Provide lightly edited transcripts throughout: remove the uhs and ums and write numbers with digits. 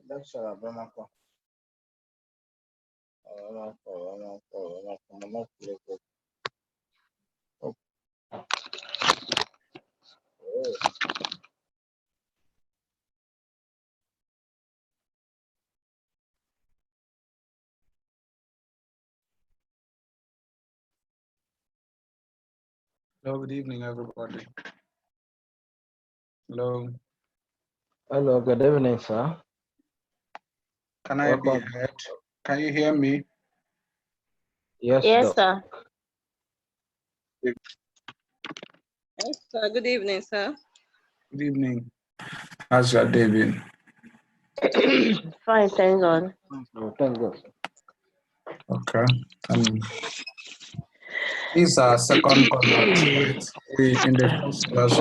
lecturer Bamako. Hello, good evening, everybody. Hello. Hello, good evening, sir. Can I be heard? Can you hear me? Yes, sir. Yes, sir. Good evening, sir. Good evening. How's your day been? Fine, thank God. Thank God. Okay. This is our second contact, right? We in the first class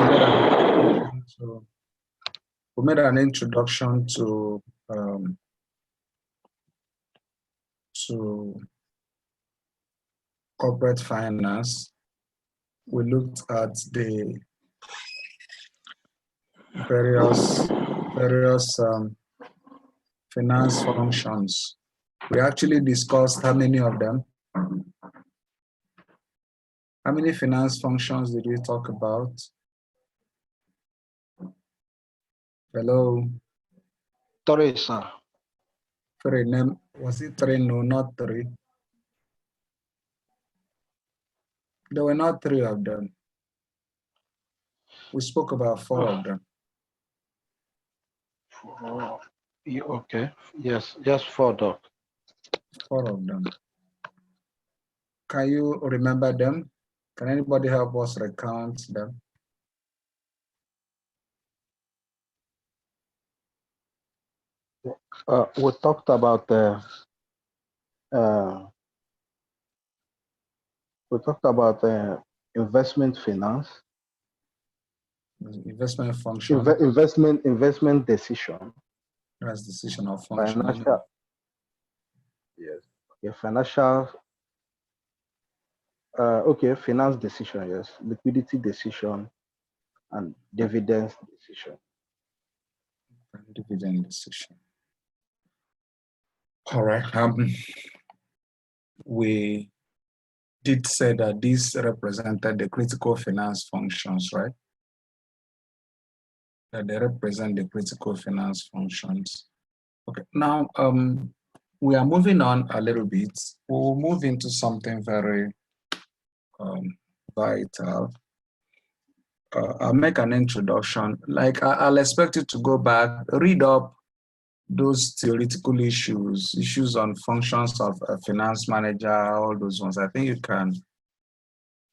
we made an introduction to corporate finance. We looked at the various finance functions. We actually discussed how many of them. How many finance functions did we talk about? Hello? 3, sir. 3, name, was it 3? No, not 3. There were not 3 of them. We spoke about 4 of them. Okay. Yes, just 4, Doc. 4 of them. Can you remember them? Can anybody help us recount them? We talked about investment finance, investment function, investment decision. That's decision of function. Financial. Yes. Yeah, financial. Okay, finance decision. Yes, liquidity decision, and dividends decision. Dividend decision. All right. We did say that these represented the critical finance functions, right? That they represent the critical finance functions. Okay. Now, we are moving on a little bit. We'll move into something very vital. I'll make an introduction. Like I'll expect you to go back, read up those theoretical issues on functions of a finance manager, all those ones. I think you can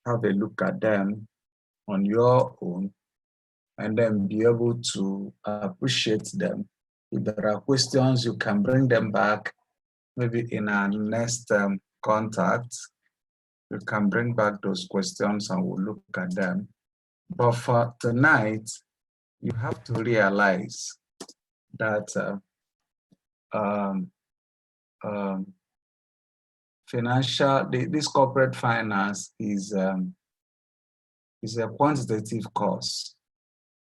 have a look at them on your own and then be able to appreciate them. If there are questions, you can bring them back maybe in our next contact. You can bring back those questions and we'll look at them. But for tonight, you have to realize that this corporate finance is a quantitative course.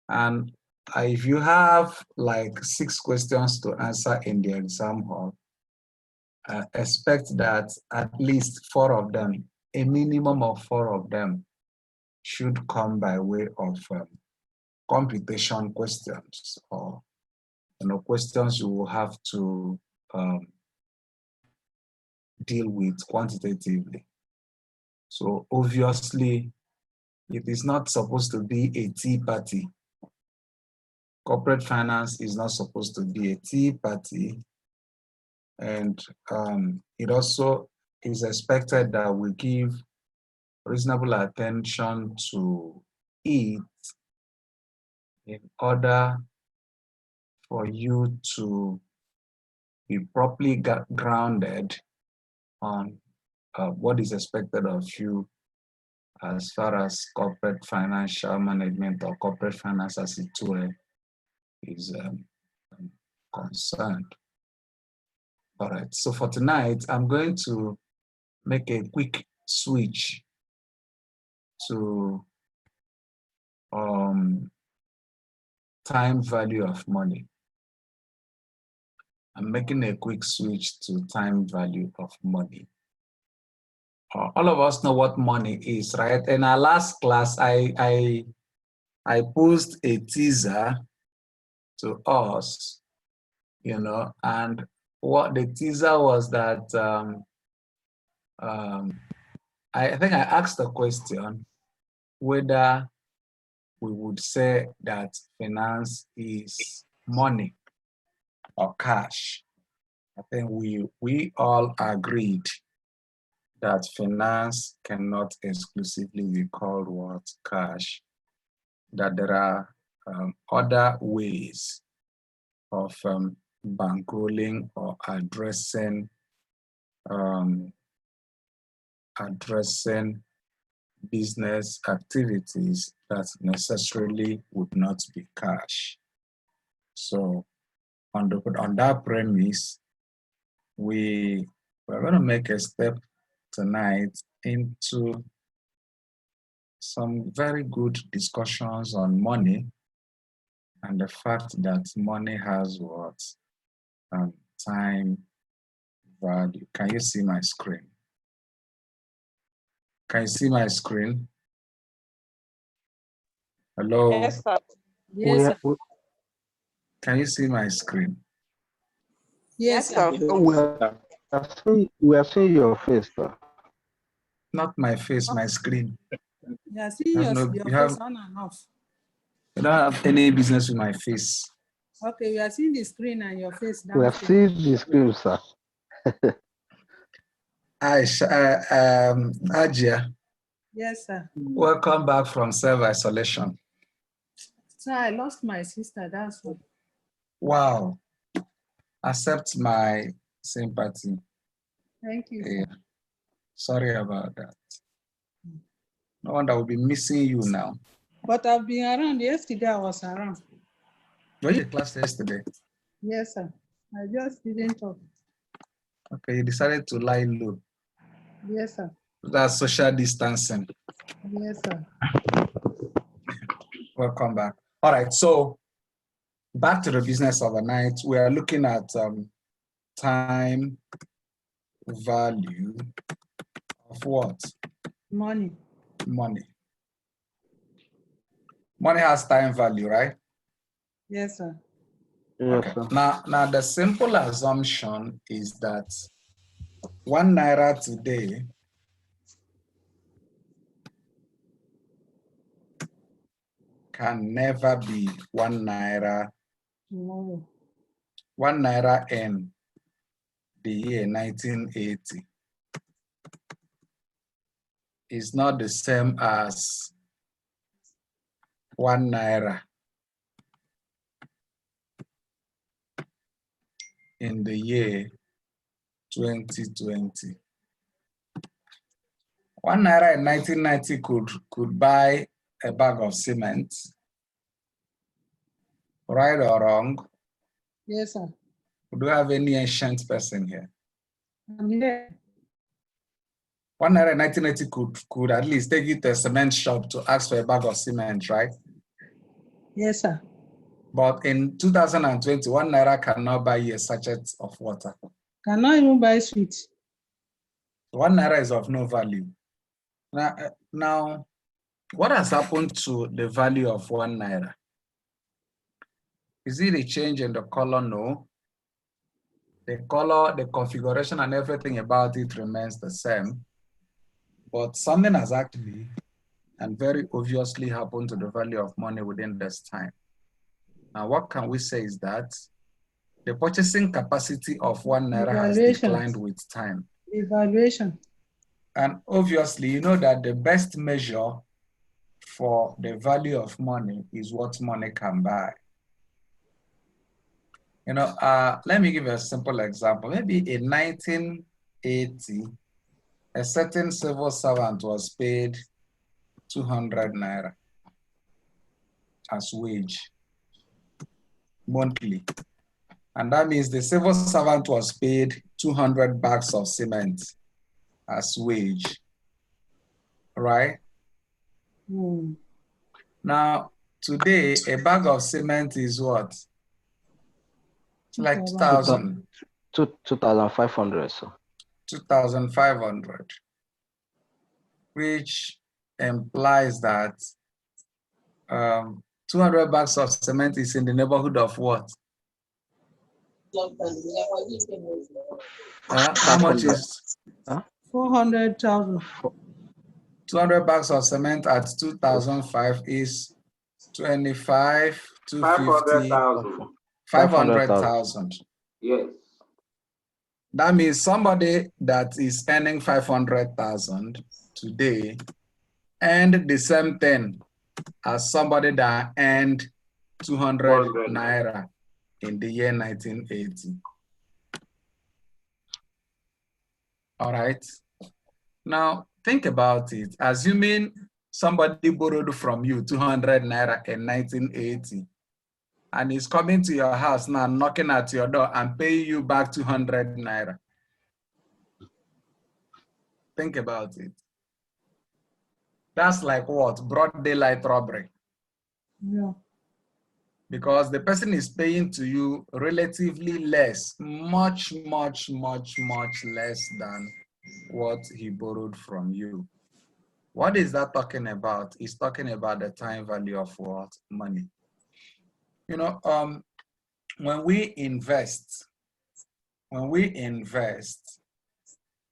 And if you have like 6 questions to answer in the exam hall, expect that at least 4 of them, a minimum of 4 of them, should come by way of computation questions, or questions you will have to deal with quantitatively. So obviously, it is not supposed to be a tea party. Corporate finance is not supposed to be a tea party. And it also is expected that we give reasonable attention to it in order for you to be properly grounded on what is expected of you as far as corporate financial management or corporate finance as it were is concerned. All right, so for tonight, I'm going to make a quick switch to time value of money. I'm making a quick switch to time value of money. All of us know what money is, right? In our last class, I posed a teaser to us, you know, and what the teaser was that I think I asked the question whether we would say that finance is money or cash. I think we all agreed that finance cannot exclusively be called what cash, that there are other ways of bankrolling or addressing business activities that necessarily would not be cash. So on that premise, we're going to make a step tonight into some very good discussions on money and the fact that money has what? Time value. Can you see my screen? Can you see my screen? Hello? Yes, sir. Yes, sir. Can you see my screen? Yes, Yes, sir. sir. We are seeing your face, sir. Not my face, my screen. You are seeing your face on and off. You don't have any business with my face. Okay, we are seeing the screen and your face We are downstairs. seeing the screen, sir. Ajia, Yes, sir. welcome back from self-isolation. So I lost my sister, that's all. Wow. Accept my sympathy. Thank you, sir. Yeah. Sorry about that. No wonder we'll be missing you now. But I've been around. Yesterday I was around. Were you in class yesterday? Yes, sir. I just didn't talk. Okay, you decided to lie low. Yes, sir. That's social distancing. Yes, sir. Welcome back. All right, so back to the business of the night. We are looking at time value of what? Money. Money. Money has time value, right? Yes, sir. Yes, Okay. sir. Now the simple assumption is that 1 naira today can never be 1 naira. Tomorrow. 1 naira in the year 1980 is not the same as 1 naira in the year 2020. 1 naira in 1990 could buy a bag of cement, right or wrong? Yes, sir. Do you have any ancient person here? I'm here. 1 naira in 1990 could at least take you to a cement shop to ask for a bag of cement, right? Yes, sir. But in 2020, 1 naira cannot buy you a sachet of water. Cannot even buy sweet. 1 naira is of no value. Now, what has happened to the value of 1 naira? Is it a change in the color? No. The color, the configuration, and everything about it remains the same. But something has actually and very obviously happened to the value of money within this time. Now, what can we say is that the purchasing capacity of 1 naira has declined with time. Evaluation. And obviously, you know that the best measure for the value of money is what money can buy. You know, let me give you a simple example. Maybe in 1980, a certain civil servant was paid 200 naira as wage monthly. And that means the civil servant was paid 200 bags of cement as wage, right? Now, today, a bag of cement is what? like 2,000. 2,000, 2,500, so 2,500, which implies that 200 bags of cement is in the neighborhood of what? How much 500. is 400,000. 200 bags of cement at 2,005 is 25, 250, 500,000. 500,000. Yes. That means somebody that is earning 500,000 today earned the same thing as somebody that earned 200 100. naira in the year 1980. All right. Now think about it. Assuming somebody borrowed from you 200 naira in 1980 and is coming to your house now, knocking at your door and paying you back 200 naira. Think about it. That's like what? Broad daylight robbery. Yeah. Because the person is paying to you relatively less, much less than what he borrowed from you. What is that talking about? It's talking about the time value of what? Money. You know, when we invest,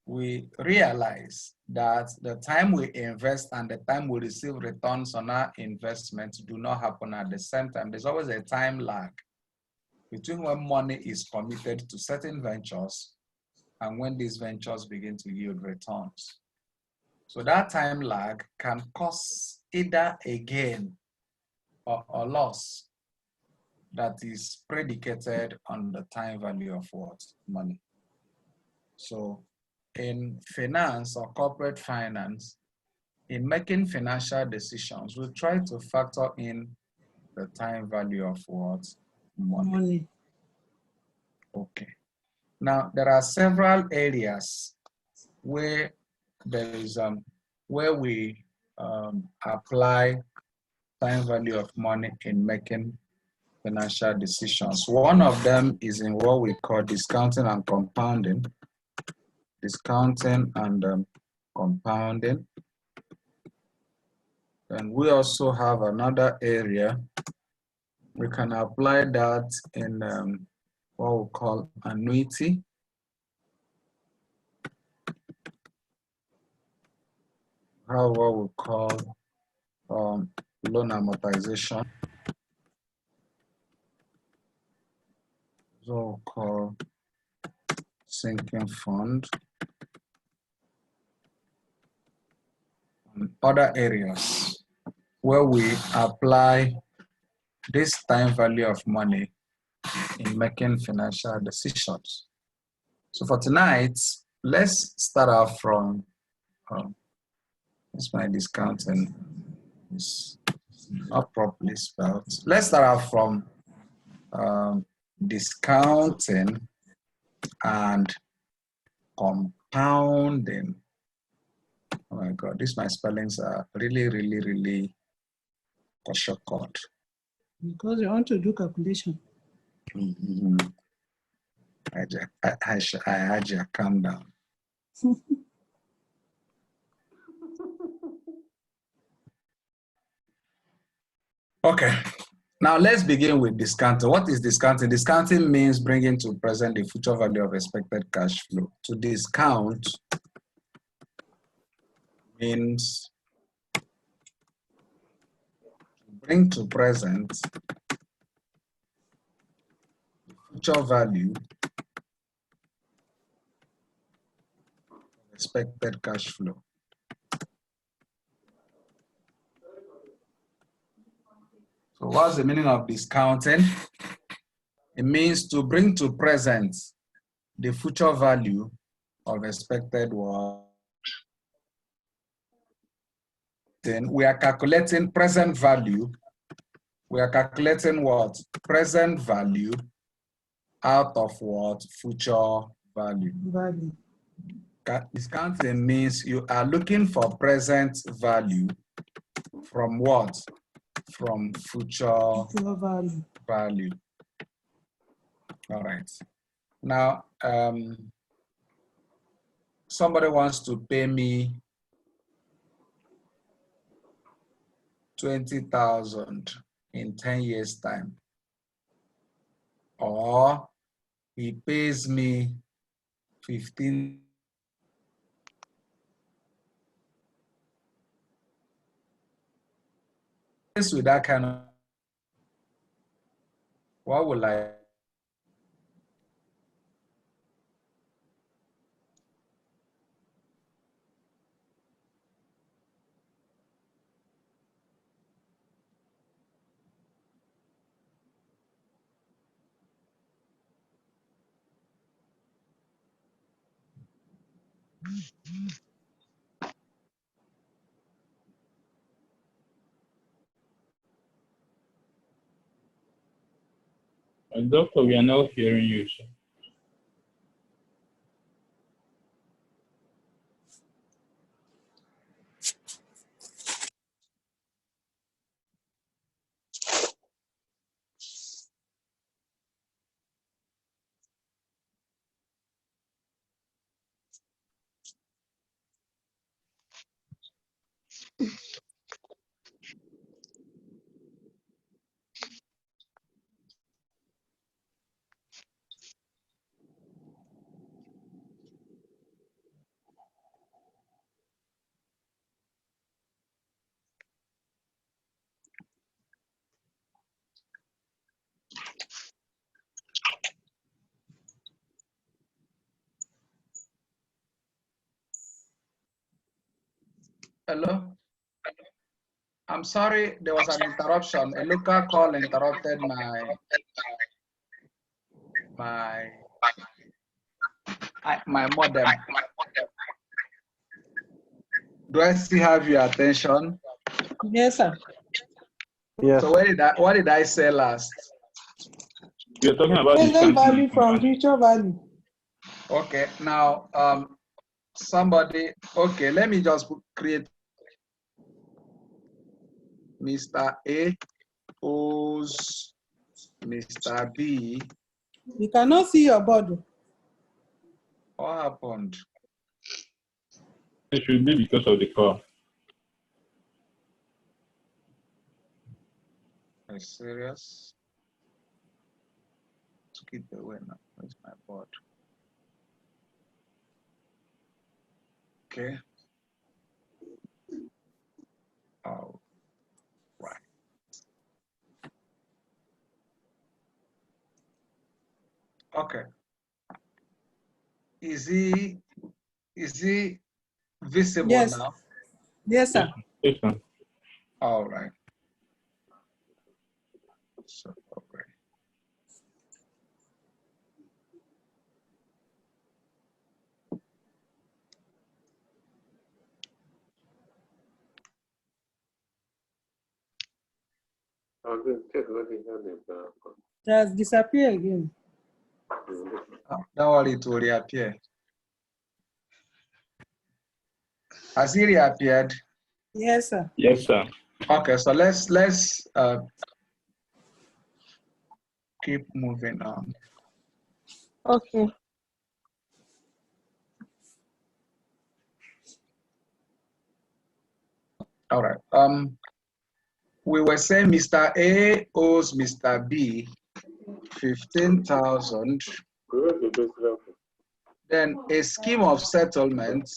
we realize that the time we invest and the time we receive returns on our investments do not happen at the same time. There's always a time lag between when money is committed to certain ventures and when these ventures begin to yield returns. So that time lag can cause either a gain or a loss that is predicated on the time value of what? Money. So in finance or corporate finance, in making financial decisions, we try to factor in the time value of what? Money. Okay. Now, there are several areas where there is where we apply time value of money in making financial decisions. One of them is in what we call discounting and compounding. Discounting and compounding. And we also have another area. We can apply that in what we call annuity. What we call loan amortization. So called sinking fund. And other areas where we apply this time value of money in making financial decisions. So for tonight, let's start off from, this my discounting is not properly spelled. Let's start off from discounting and compounding. Oh my God, these my spellings are really short. Because you want to do calculation. Mm-hmm. I calm down. Okay, now let's begin with discounting. What is discounting? Discounting means bringing to present the future value of expected cash flow. To discount means bring to present future value of expected cash flow. So what's the meaning of discounting? It means to bring to present the future value of expected what? Then we are calculating present value. We are calculating what? Present value out of what? Future value. Discounting means you are looking for present value from what? From future value. All right. Now, somebody wants to pay me 20,000 in 10 years' time, or he pays me 15. With that kind of, what will I? Doctor, we are not hearing you, sir. Hello? I'm sorry, there was an interruption. A local call interrupted my modem. Do I still have your attention? Yes, sir. Yes. So what did I say last? We are talking about Present value discounting from future value. Okay, now somebody, okay, let me just create Mr. A owes Mr. B. You cannot see your body. What happened? It should be because of the call. Are you serious? Took it away now. Where's my board? Okay. All right. Okay. Is he visible Yes. now? Yes, sir. Yes, sir. All right. So, okay. It has disappeared again. Don't worry, it will reappear. Has he reappeared? Yes, sir. Yes, sir. Okay, so let's keep moving on. Okay. All right. We were saying Mr. A owes Mr. B 15,000. Then a scheme of settlement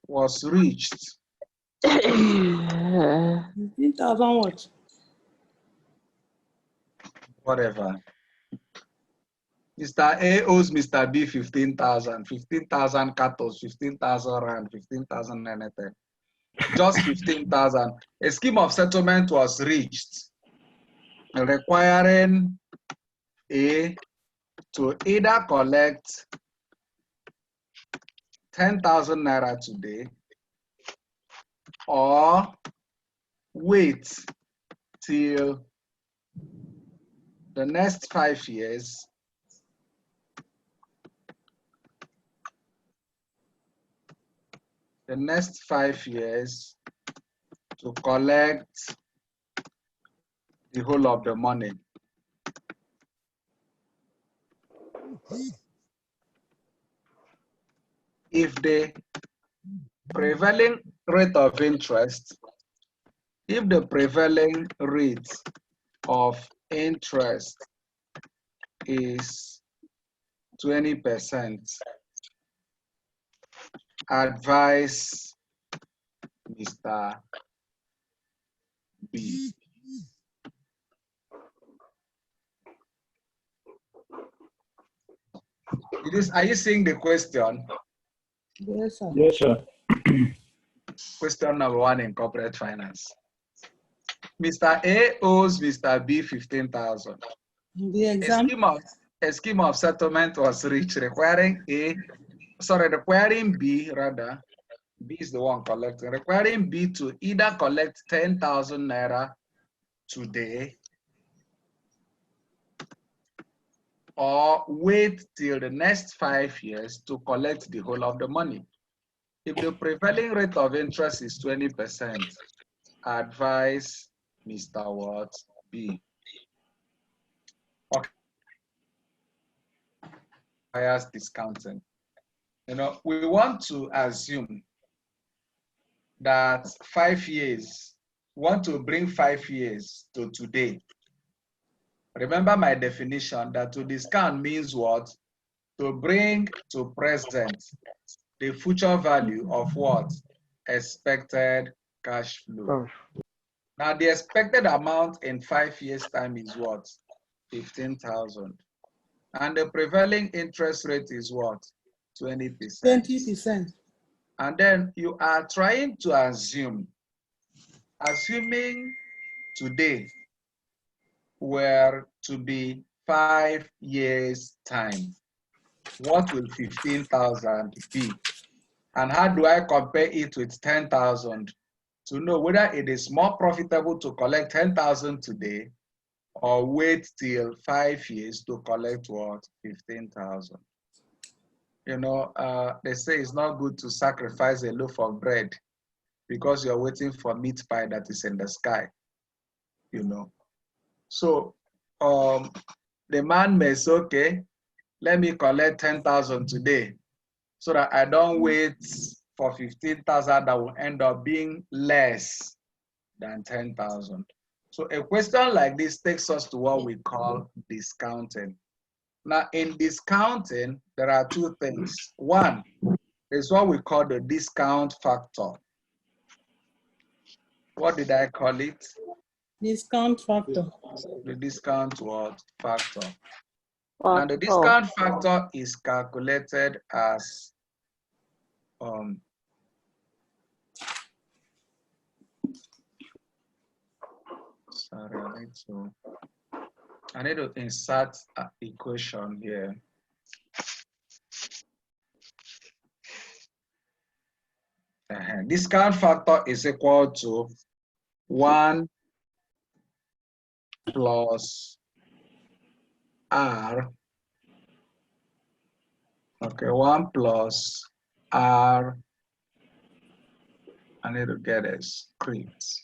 was reached. 15,000 what? Whatever. Mr. A owes Mr. B 15,000. 15,000 cattle, 15,000 rand, 15,000 anything. Just 15,000. A scheme of settlement was reached, requiring A to either collect 10,000 naira today or wait till the next 5 years to collect the whole of the money. If the prevailing rate of interest, if the prevailing rate of interest is 20%, advise Mr. B. Are you seeing the question? Yes, sir. Yes, sir. Question number 1 in corporate finance. Mr. A owes Mr. B 15,000. The exam. A scheme of settlement was reached requiring B, rather. B is the one collecting, requiring B to either collect 10,000 naira today or wait till the next 5 years to collect the whole of the money. If the prevailing rate of interest is 20%, advise Mr. What? B. Okay. Requires discounting. We want to assume that 5 years, want to bring 5 years to today. Remember my definition that to discount means what? To bring to present the future value of what? Expected cash flow. Now the expected amount in 5 years' time is what? 15,000. And the prevailing interest rate is what? 20%. 20%. And then you are trying to assuming today were to be 5 years' time, what will 15,000 be? And how do I compare it with 10,000 to know whether it is more profitable to collect 10,000 today or wait till 5 years to collect what? 15,000. They say it's not good to sacrifice a loaf of bread because you're waiting for meat pie that is in the sky, So the man may say, okay, let me collect 10,000 today so that I don't wait for 15,000 that will end up being less than 10,000. So a question like this takes us to what we call discounting. Now in discounting, there are two things. One is what we call the discount factor. What did I call it? Discount factor. The discount factor. Or, Now the discount factor is calculated as I need to insert an equation here. Discount factor is equal to 1 plus R. Okay, 1 plus R. I need to get a script.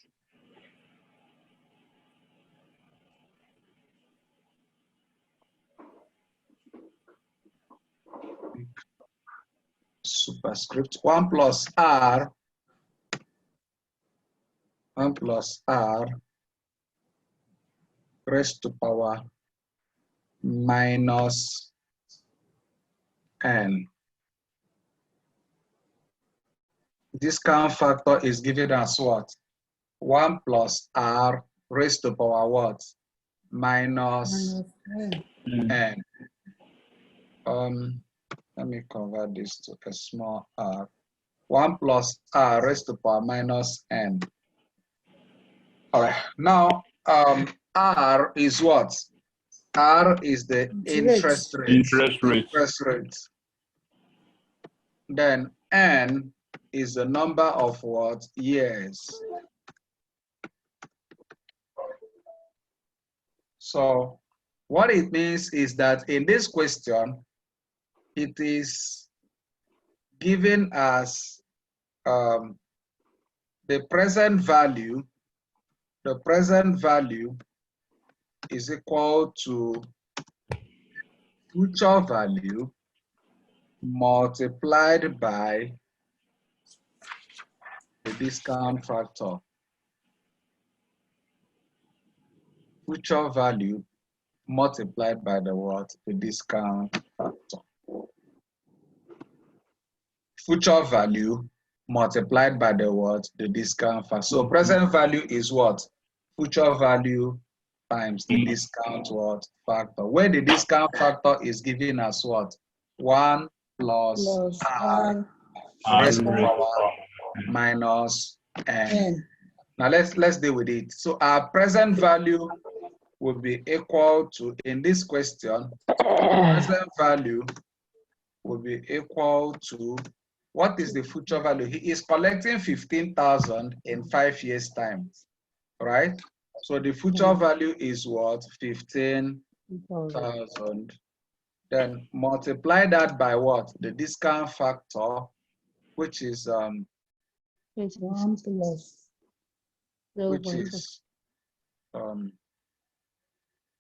Superscript 1 plus R. 1 plus R raised to power minus N. Discount factor is given as what? 1 plus R raised to power what? Minus N. Let me convert this to a small r. 1 plus R raised to power minus N. All right, now R is what? R is the interest rate. Interest rate. Then N is the number of what? Years. So what it means is that in this question, it is given as the present value is equal to future value multiplied by the discount factor. Future value multiplied by the what? The discount factor. Future value multiplied by the what? The discount factor. So present value is what? Future value times the discount what? Factor. Where the discount factor is given as what? 1 plus R raised to power minus N. Now let's deal with it. So our present value will be equal to, in this question, present value will be equal to, what is the future value? He is collecting 15,000 in 5 years' time, right? So the future value is what? 15,000. Then multiply that by what? The discount factor, which is 1 plus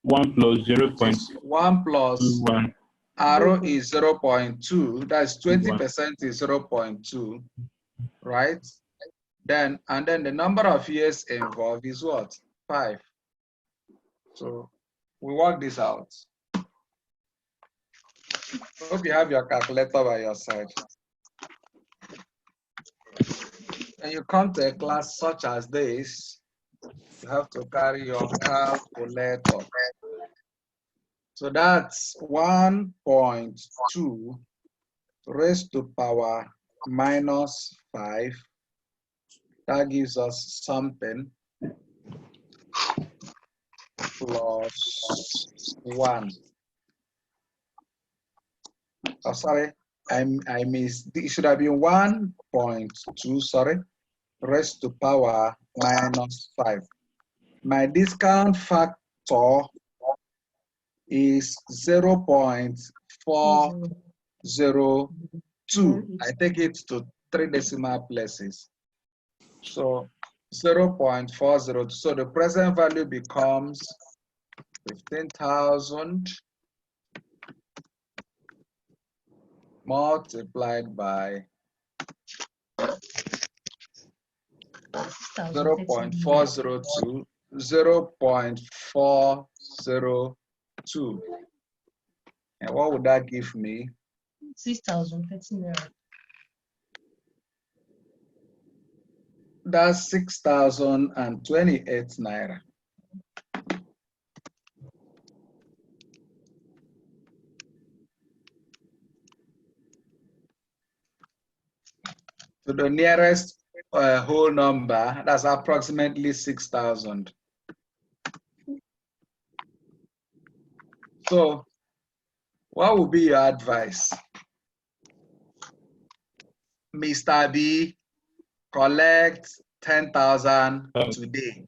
1 plus 1 plus 0.21. arrow is 0.2. That's 20% is 0.2, right? Then the number of years involved is what? 5. So we work this out. Hope you have your calculator by your side. When you come to a class such as this, you have to carry your calculator. So that's 1.2 raised to power minus 5. That gives us something plus 1. Oh, sorry, I missed. It should have been 1.2, sorry, raised to power minus 5. My discount factor is 0.402. I take it to 3 decimal places. So 0.402. So the present value becomes 15,000 multiplied by 0.402, 0.402. And what would that give me? 6,013. That's 6,028 naira. To the nearest whole number, that's approximately 6,000. So, what would be your advice? Mr. B, collect 10,000 today.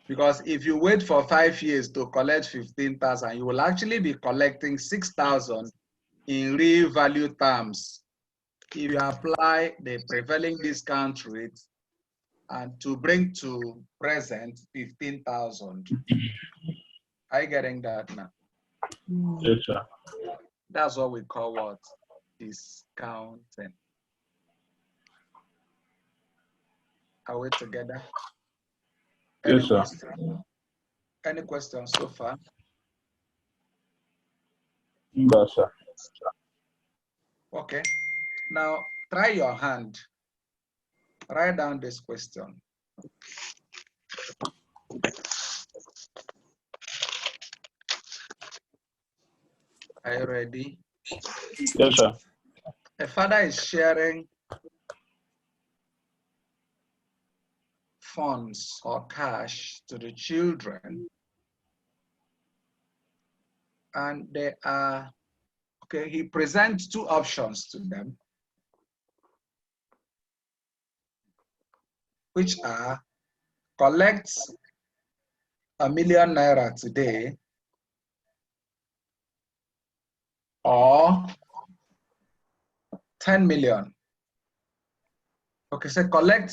Because if you wait for 5 years to collect 15,000, you will actually be collecting 6,000 in real value terms. If you apply the prevailing discount rate and to bring to present 15,000. Are you getting that now? Yes, sir. That's what we call what? Discounting. Are we together? Yes, sir. Any questions so far? Yes, sir. Okay. Now try your hand. Write down this question. Are you ready? Yes, sir. A father is sharing funds or cash to the children, and they are, okay, he presents 2 options to them, which are collect 1 million naira today or 10 million. Okay, so collect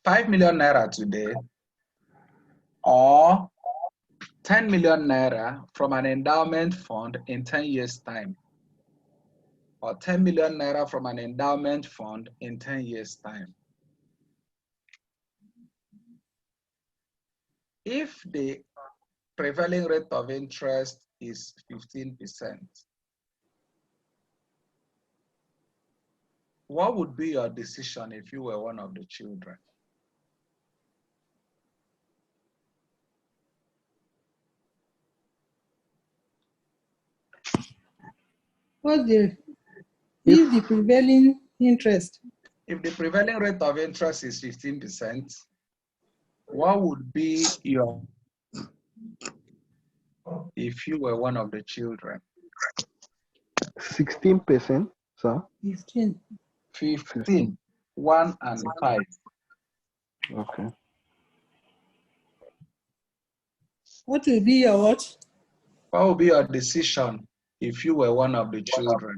5 million naira today or 10 million naira from an endowment fund in 10 years' time, or 10 million naira from an endowment fund in 10 years' time. If the prevailing rate of interest is 15%, what would be your decision if you were one of the children? What's the if the prevailing interest? If the prevailing rate of interest is 15%, what would be your, if you were one of the children? 16%, sir. 15. 15, 1 and 5. Okay. What will be your what? What would be your decision if you were one of the children?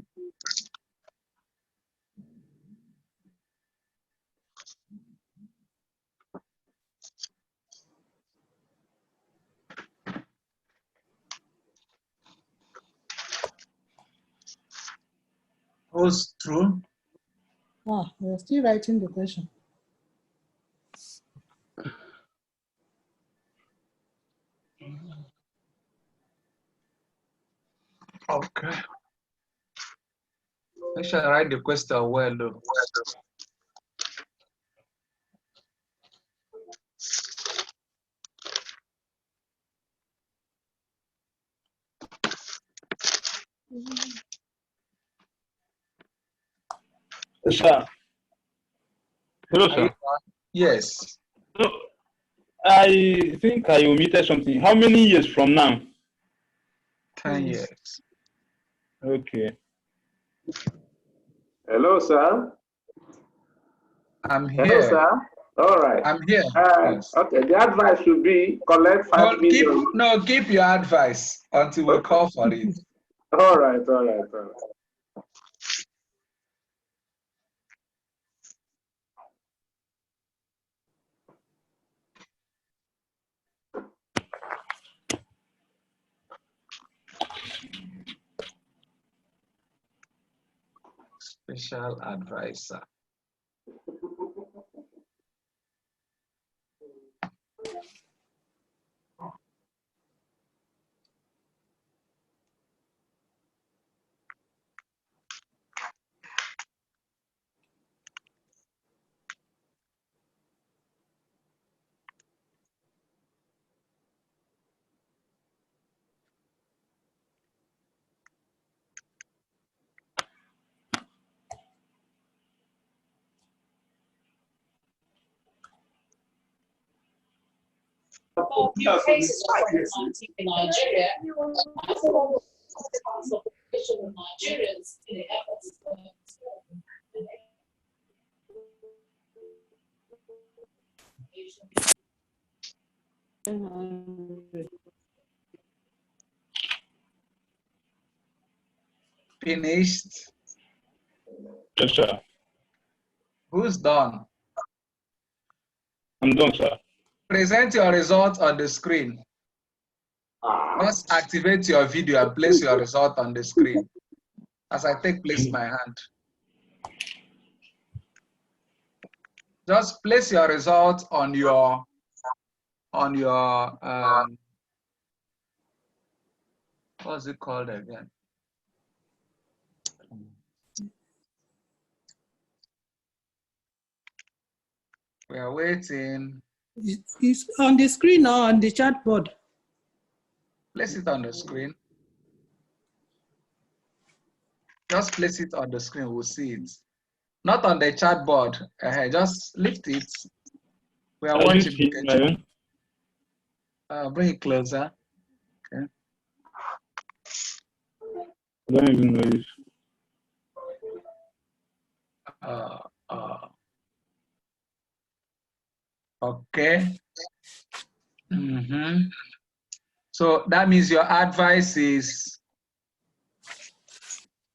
Who's true? Ah, you're still writing the question. Okay. I shall write the question well though. Sir. Hello, Are you sir. done? Yes. No, I think I omitted something. How many years from now? 10 Yes. years. Okay. Hello, sir. I'm Hello, here. sir. All right. I'm here. Yes. Okay. The advice should be collect 5 million. Keep your advice until we call for it. All right. All right. All right. Special advisor. New cases of COVID-19 in Nigeria, participation of Nigerians in the efforts Finished. Yes, sir. Who's done? I'm done, sir. Present your results on the screen. Just activate your video and place your result on the screen as I place my hand. Just place your result on your what's it called again? We are waiting. It's on the screen or on the chat board. Place it on the screen. Just place it on the screen, we'll see it. Not on the chat board. Just lift it. We are watching. Bring it closer. Okay. I don't even know this. Okay. So that means your advice is.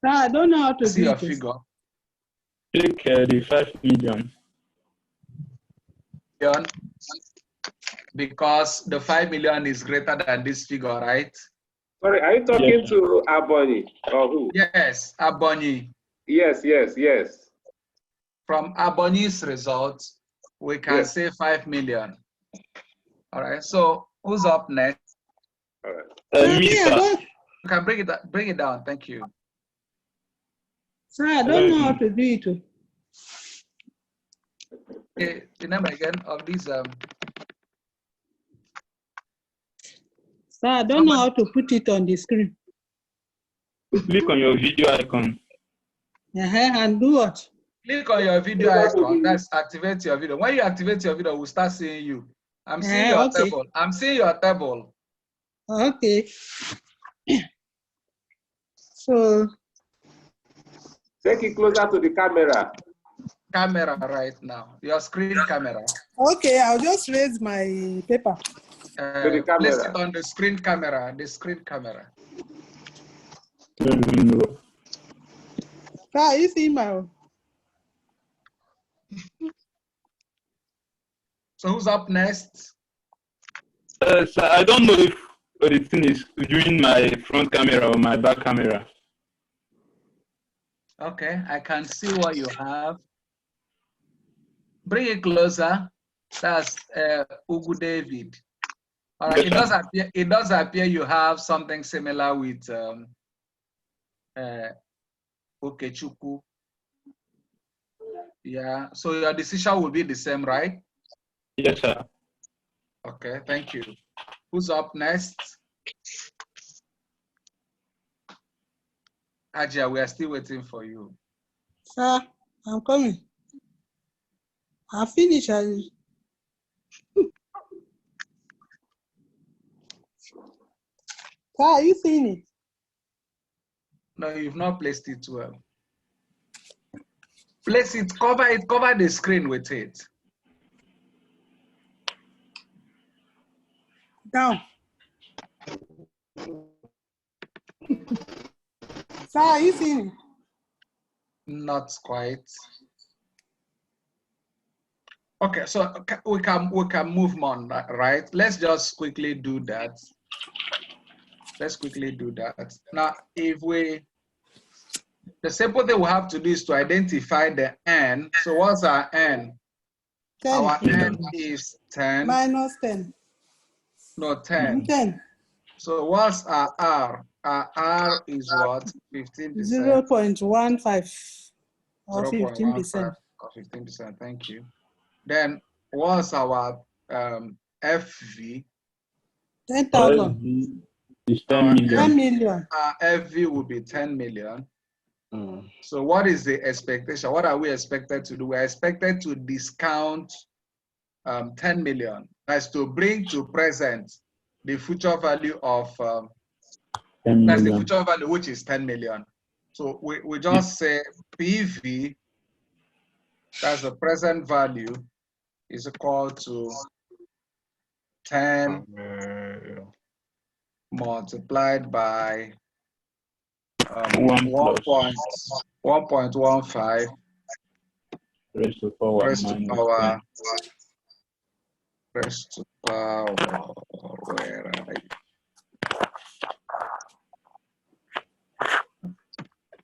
I don't know how to see do your it. figure. Take the 5 million. because the 5 million is greater than this figure, right? Sorry, are you talking Yes, to Aboni or who? Yes, Abonyi. Yes, yes, yes. From Abonyi's results, we can Yes. say 5 million. All right, so who's up next? All right. me, Me, I sir. don't, You can bring it down. Thank you. sir, I don't know how to do it. Okay, the name again of these. Sir, I don't know how to put it on the screen. Click on your video icon. And do what? Click on your video icon. That's activate your video. When you activate your video, we'll start seeing you. I'm seeing your Okay. table. I'm seeing your table. Okay. So, Take it closer to the camera. Camera right now. Your screen camera. okay, I'll just raise my paper. To the Place camera. it on the screen camera. The screen camera. Sir, you see my, So who's up next? So I don't know if the thing is doing my front camera or my back camera. Okay, I can see what you have. Bring it closer. That's Ugu David. All right, Yes, it does appear you have something similar with Okechukwu. Yeah, so your decision will be the same, right? yes, sir. Okay, thank you. Who's up next? Ajia, we are still waiting for you. sir, I'm coming. I finish. Sir, you seen it? No, you've not placed it well. Place it, cover the screen with it. Down. Sir, you seen it? Not quite. Okay, so we can move on, right? Let's just quickly do that. Let's quickly do that. Now, the simple thing we have to do is to identify the n. So what's our n? 10. Our n is 10. Minus 10. No, 10. 10. So what's our r? Our r is what? 15%. 0.15 or 0.15 15%. or 15%. Thank you. Then what's our FV? 10,000. It's 10 million. 10 million. Our FV will be 10 million. Mm. So what is the expectation? What are we expected to do? We're expected to discount 10 million. That's to bring to present the future value of, 10 that's the million. future value, which is 10 million. So we just say PV, that's the present value, is equal to 10 multiplied by 1.15 Raised to power raised to minus power 10. raised to power, where are you?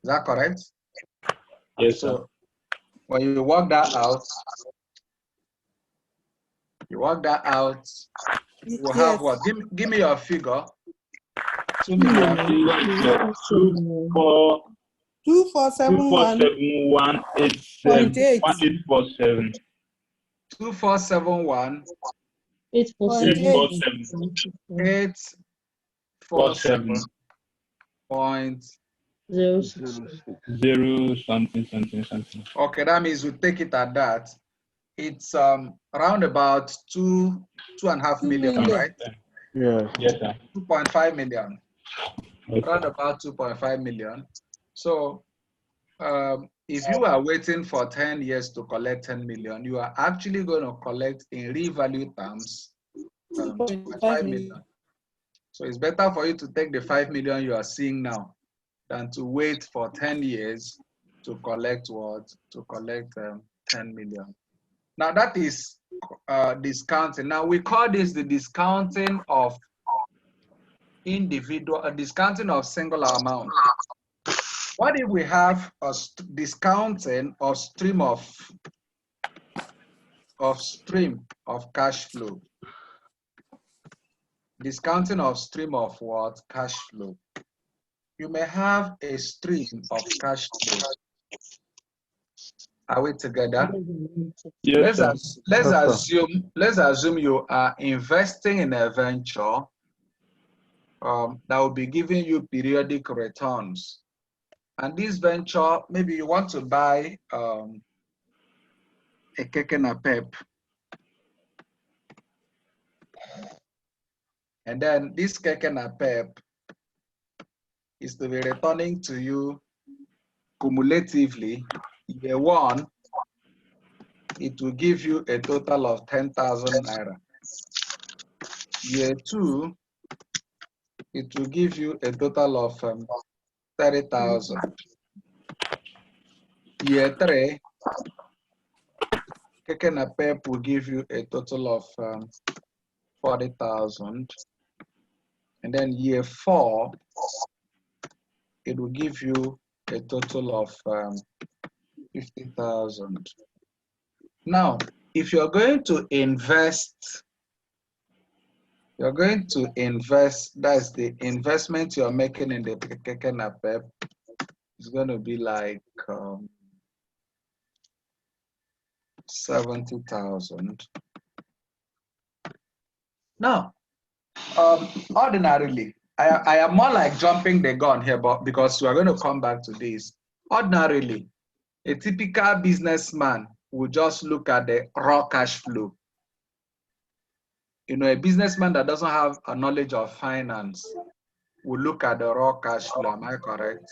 Is that correct? Yes, sir. So when you work that out, you will have what? Give me your figure. 2 million. 2471. 2471 2471 847 point. 0 something. Okay, that means we take it at that. It's around about 2.5 million, right? Yes. Yes, sir. 2.5 million. Yes, Around sir. about 2.5 million. So if you are waiting for 10 years to collect 10 million, you are actually going to collect in real value terms 2.5 million. So it's better for you to take the 5 million you are seeing now than to wait for 10 years to collect what? To collect 10 million. Now that is discounting. Now we call this the discounting of individual, a discounting of single amount. What if we have a discounting of stream of cash flow? Discounting of stream of what? Cash flow. You may have a stream of cash flow. Are we together? Yes, sir. Let's assume you are investing in a venture that will be giving you periodic returns. And this venture, maybe you want to buy a cake and a pep. And then this cake and a pep is to be returning to you cumulatively. Year one, it will give you a total of 10,000 naira. Year two, it will give you a total of 30,000. Year three, cake and a pep will give you a total of 40,000. And then year four, it will give you a total of 50,000. Now, if you're going to invest, that's the investment you're making in the cake and a pep, is going to be like 70,000. Now, ordinarily, I am more like jumping the gun here, but because we are going to come back to this. Ordinarily, a typical businessman will just look at the raw cash flow. You know, a businessman that doesn't have a knowledge of finance will look at the raw cash flow. Am I correct?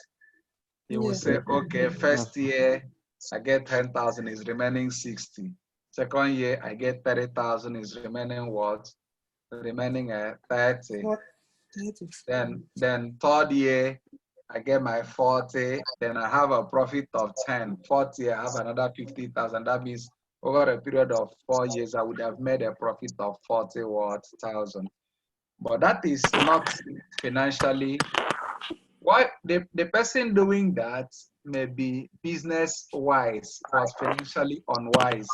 He will say, okay, first year I get 10,000, is remaining 60. Second year I get 30,000, is remaining what? Remaining 30. Then third year I get my 40. Then I have a profit of 10. Fourth year I have another 50,000. That means over a period of 4 years I would have made a profit of 40,000. But that is not financially. What the person doing that may be business wise but financially unwise.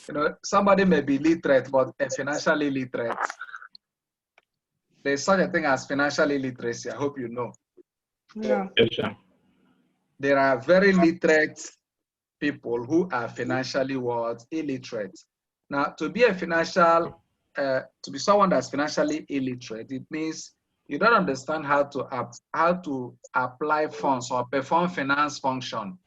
You know, somebody may be literate but financially illiterate. There's such a thing as financial illiteracy. I hope you know. Yeah. Yes, sir. There are very literate people who are financially illiterate. Now, to be to be someone that's financially illiterate, it means you don't understand how to apply funds or perform finance function.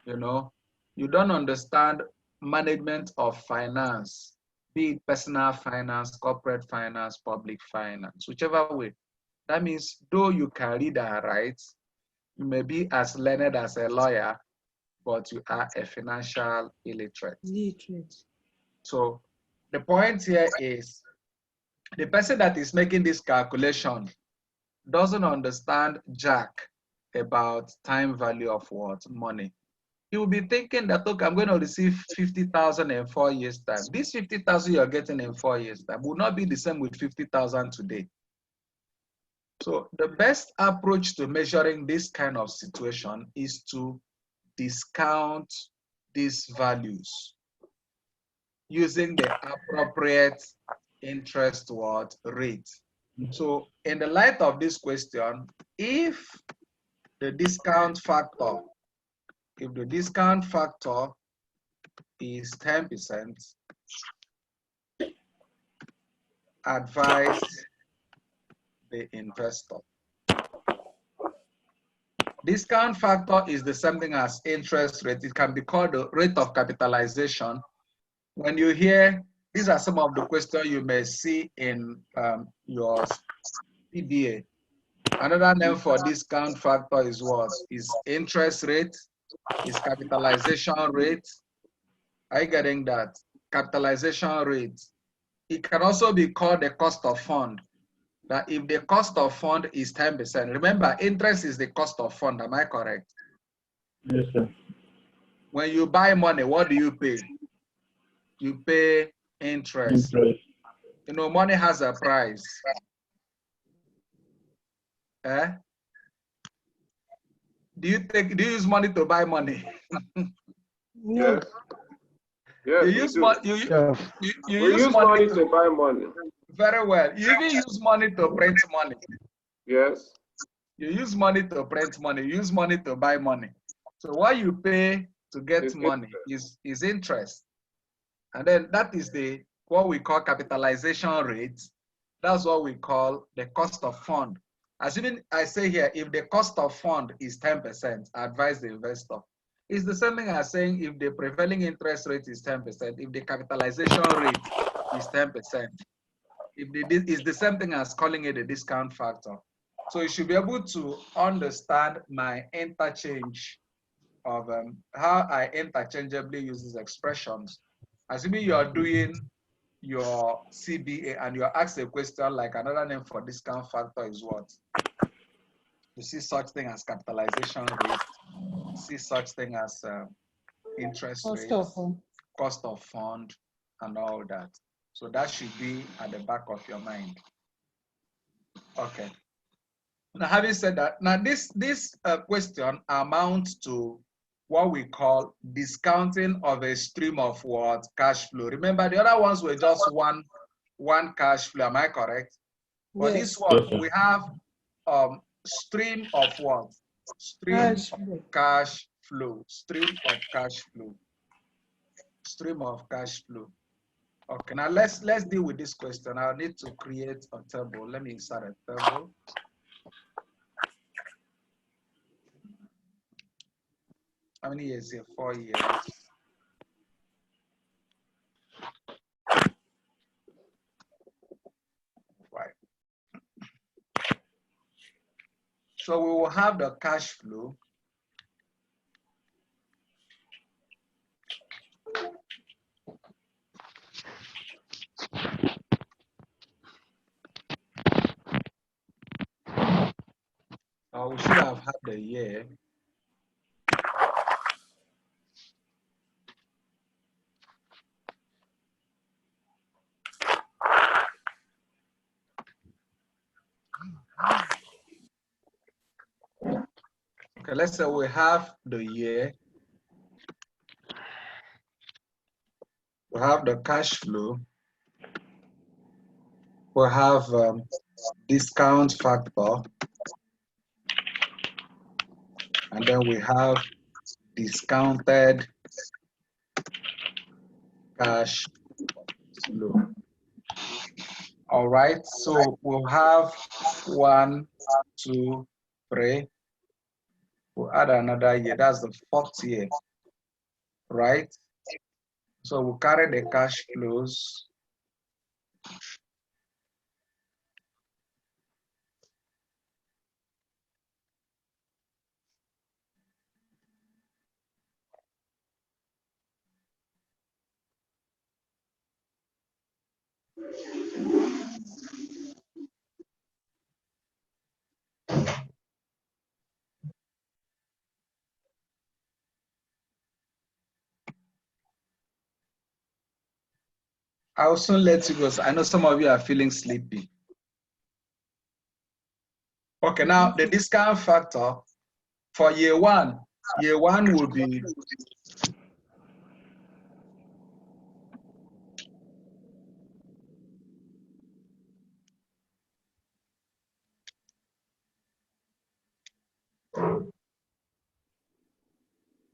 You know, you don't understand management of finance, be it personal finance, corporate finance, public finance, whichever way. That means though you can read and write, you may be as learned as a lawyer, but you are a financial illiterate. So the point here is the person that is making this calculation doesn't understand jack about time value of what? Money. He will be thinking that, okay, I'm going to receive 50,000 in 4 years' time. This 50,000 you're getting in 4 years' time will not be the same with 50,000 today. So the best approach to measuring this kind of situation is to discount these values using the appropriate interest rate. So in the light of this question, if the discount factor is 10%, advise the investor. Discount factor is the same thing as interest rate. It can be called the rate of capitalization. When you hear, these are some of the questions you may see in your PDA. Another name for discount factor is what? Is interest rate, is capitalization rate. Are you getting that? Capitalization rate. It can also be called the cost of fund. That if the cost of fund is 10%, remember interest is the cost of fund, am I correct? Yes, sir. When you buy money, what do you pay? you pay interest. Interest. You know, money has a price. Eh? Do you use money to buy money? No. Yes, You we use do. money. Yes. You We use use money money to, to buy money. very well. You even use money to print money. Yes. You use money to print money. You use money to buy money. So what you pay to get It's money is interest, and then that is what we call capitalization rate. That's what we call the cost of fund. Assuming I say here, if the cost of fund is 10%, I advise the investor. It's the same thing as saying if the prevailing interest rate is 10%, if the capitalization rate is 10%, it's the same thing as calling it a discount factor. So you should be able to understand my interchange of how I interchangeably use these expressions. Assuming you are doing your CBA and you're asked a question like another name for discount factor is what? You see such thing as capitalization rate, you see such thing as interest rate, cost of fund, and all that. So that should be at the back of your mind. Okay. Now, having said that, now this question amounts to what we call discounting of a stream of what? Cash flow. Remember, the other ones were just one cash flow. Am I correct? For this one, Yes, sir. we have stream of what? Stream Cash of flow. cash flow. Stream of cash flow. Stream of cash flow. Okay, now let's deal with this question. I'll need to create a table. Let me insert a table. How many years here? 4 years. Right. So we will have the cash flow. We should have had the year. Okay, let's say we have the year. We have the cash flow. We have discount factor. And then we have discounted cash flow. All right, so we'll have 1, 2, 3. We'll add another year. That's the 4th year, right? So we'll carry the cash flows. I'll soon let you go. So I know some of you are feeling sleepy. Okay, now the discount factor for year one will be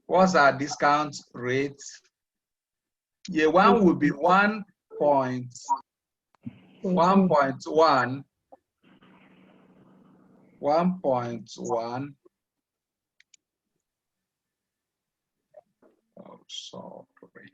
what's our discount rate? Year one will be 1.1. Oh, sorry.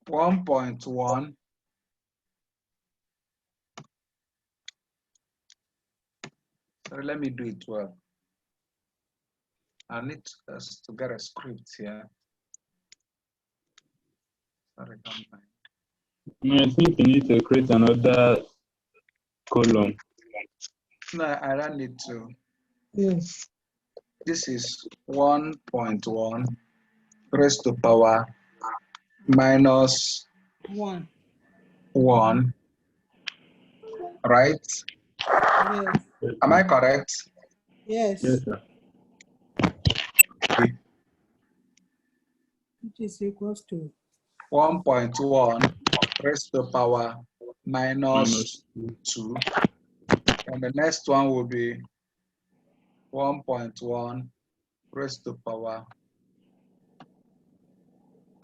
One point one. Sorry, let me do it well. I need us to get a script here. Sorry, don't mind. I think you need to create another column. No, I don't need to. Yes. This is 1.1 raised to power minus 1. 1, right? Yes. Yes, Am I correct? yes, Yes. sir. Which is equals to 1.1 raised to power minus Minus 2. And the next one will be 1.1 raised to power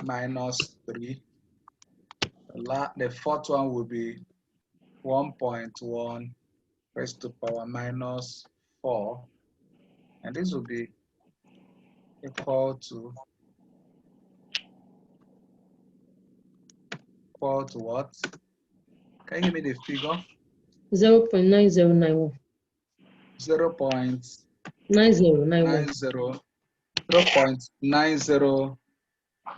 minus 3. The fourth one will be 1.1 raised to power minus 4. And this will be equal to what? Can you give me the figure? 0.9091. 0.90, 9091. 0.909.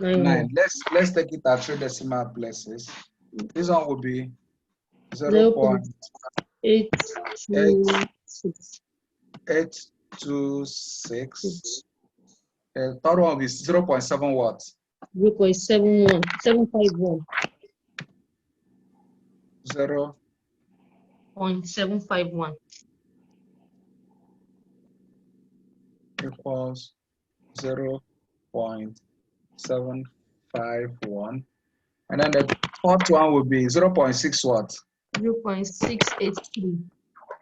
91. Let's take it at 3 decimal places. This one will be 0.826. 0.826. The third one will be 0.7 what? 0.71. 751. 0. 0.751. Equals 0.751. And then the fourth one will be 0.6 what? 0.683.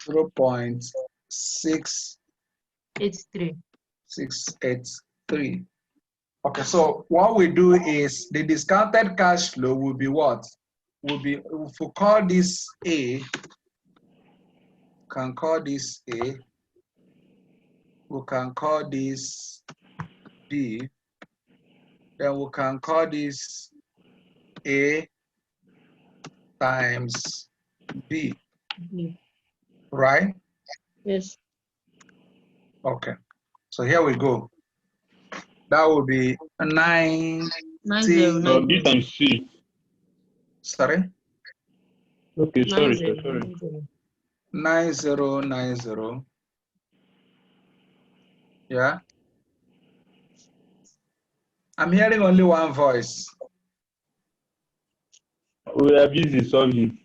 0.6683. 83. Okay, so what we do is the discounted cash flow will be what? Will be, if we call this A, can call this A, we can call this B, then we can call this A times B, right? Yes. Okay, so here we go. That will be 90. 9090. B times C. Sorry? Okay, sorry, sir, sorry. 9090. Yeah. I'm hearing only one voice. We are busy solving.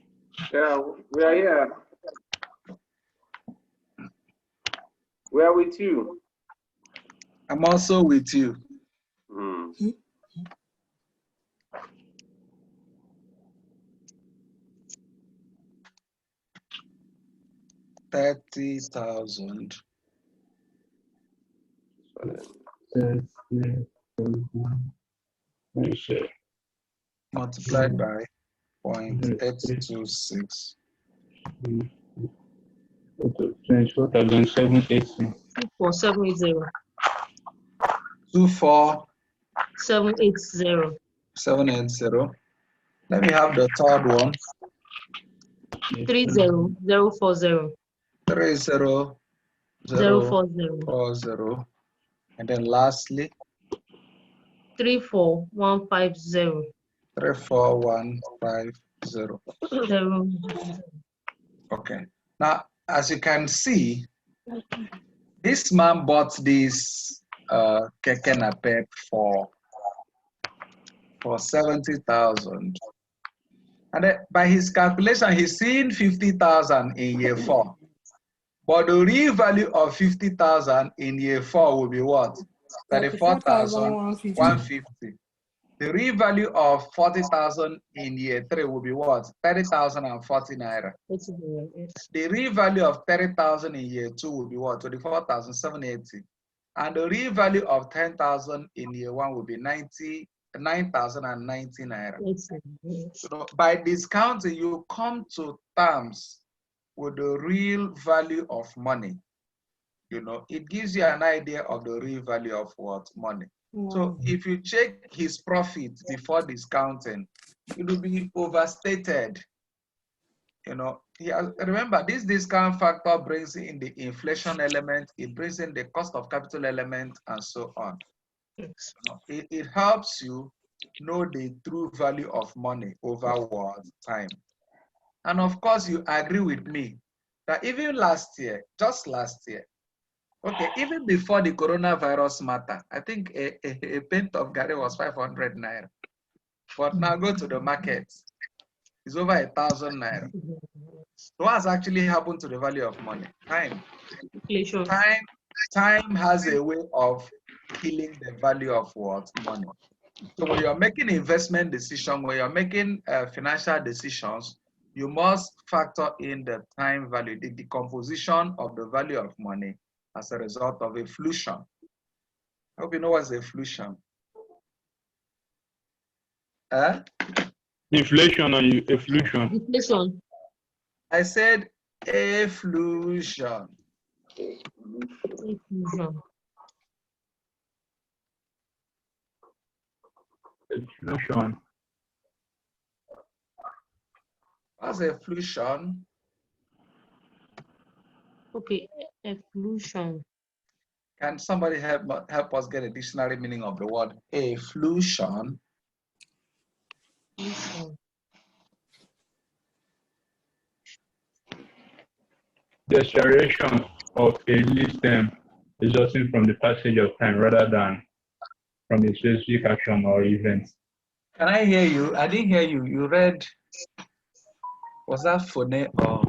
Yeah, we are here. We are with you. I'm also with you. Hmm. 30,000 multiplied by 0.826. 24,780. 780. 24780. 780. Let me have the third one. 30040. 040. 30040. And then lastly, 34150. 34150. Okay. Now, as you can see, this man bought this keke napep for 70,000. And then by his calculation, he's seeing 50,000 in year 4. But the real value of 50,000 in year 4 will be what? 34,150. 34,150. The real value of 40,000 in year 3 will be what? 30,040 naira. The real value of 30,000 in year 2 will be what? 24,780. And the real value of 10,000 in year 1 will be 9,090 naira. So by discounting, you come to terms with the real value of money. You know, it gives you an idea of the real value of what? Money. So if you check his profit before discounting, it will be overstated. You know, remember, this discount factor brings in the inflation element, it brings in the cost of capital element, and so on. You know, it helps you know the true value of money over what? Time. And of course, you agree with me that even last year, just last year, okay, even before the coronavirus matter, I think a pint of Gary was 500 naira. But now go to the market, it's over 1,000 naira. What has actually happened to the value of money? Time. Inflation. Time has a way of killing the value of what? Money. So when you're making investment decisions, when you're making financial decisions, you must factor in the time value, the decomposition of the value of money as a result of inflation. I hope you know what's inflation. Inflation or inflation? Inflation. I said inflation. Inflation. Inflation. What's inflation? Okay, inflation. Can somebody help us get a dictionary meaning of the word inflation? Inflation. The acceleration of a lead term resulting from the passage of time rather than from a specific action or event. Can I hear you? I didn't hear you. You read, was that phone or?